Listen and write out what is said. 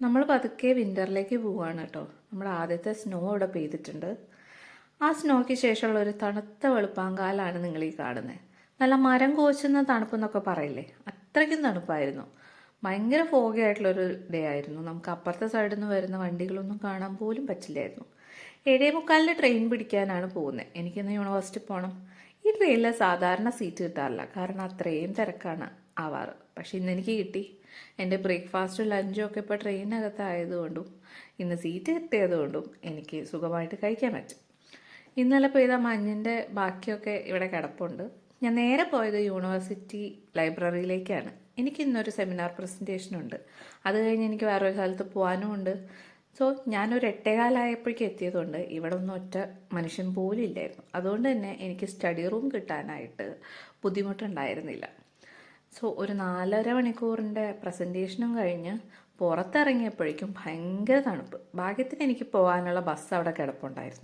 നമ്മൾ പതുക്കെ വിൻ്ററിലേക്ക് പോവുകയാണ് കേട്ടോ. നമ്മുടെ ആദ്യത്തെ സ്നോ ഇവിടെ പെയ്തിട്ടുണ്ട്. ആ സ്നോയ്ക്ക് ശേഷമുള്ള ഒരു തണുത്ത വെളുപ്പാങ്കാലാണ് നിങ്ങൾ ഈ കാണുന്നത്. നല്ല മരം കോച്ചുന്ന തണുപ്പെന്നൊക്കെ പറയില്ലേ, അത്രയ്ക്കും തണുപ്പായിരുന്നു. ഭയങ്കര ഫോഗി ആയിട്ടുള്ളൊരു ഡേ ആയിരുന്നു. നമുക്ക് അപ്പുറത്തെ സൈഡിൽ നിന്ന് വരുന്ന വണ്ടികളൊന്നും കാണാൻ പോലും പറ്റില്ലായിരുന്നു. 7:45 ട്രെയിൻ പിടിക്കാനാണ് പോകുന്നത്. എനിക്കിന്ന് യൂണിവേഴ്സിറ്റി പോകണം. ഈ ട്രെയിനിൽ സാധാരണ സീറ്റ് കിട്ടാറില്ല, കാരണം അത്രയും തിരക്കാണ് ആവാറ്. പക്ഷെ ഇന്ന് എനിക്ക് കിട്ടി. എൻ്റെ ബ്രേക്ക്ഫാസ്റ്റും ലഞ്ചും ഒക്കെ ഇപ്പോൾ ട്രെയിനകത്തായതുകൊണ്ടും ഇന്ന് സീറ്റ് കിട്ടിയതുകൊണ്ടും എനിക്ക് സുഖമായിട്ട് കഴിക്കാൻ പറ്റും. ഇന്നലെ പെയ്ത മഞ്ഞിൻ്റെ ബാക്കിയൊക്കെ ഇവിടെ കിടപ്പുണ്ട്. ഞാൻ നേരെ പോയത് യൂണിവേഴ്സിറ്റി ലൈബ്രറിയിലേക്കാണ്. എനിക്ക് ഇന്നൊരു സെമിനാർ പ്രസൻറ്റേഷനുണ്ട്. അത് കഴിഞ്ഞ് എനിക്ക് വേറൊരു സ്ഥലത്ത് പോകാനും ഉണ്ട്. സോ ഞാനൊരു 8:15 എത്തിയതുകൊണ്ട് ഇവിടെ ഒന്നും ഒറ്റ മനുഷ്യൻ പോലും ഇല്ലായിരുന്നു. അതുകൊണ്ട് തന്നെ എനിക്ക് സ്റ്റഡി റൂം കിട്ടാനായിട്ട് ബുദ്ധിമുട്ടുണ്ടായിരുന്നില്ല. സോ ഒരു 4.5 മണിക്കൂറിൻ്റെ പ്രസൻറ്റേഷനും കഴിഞ്ഞ് പുറത്തിറങ്ങിയപ്പോഴേക്കും ഭയങ്കര തണുപ്പ്. ഭാഗ്യത്തിന് എനിക്ക് പോകാനുള്ള ബസ് അവിടെ കിടപ്പുണ്ടായിരുന്നു.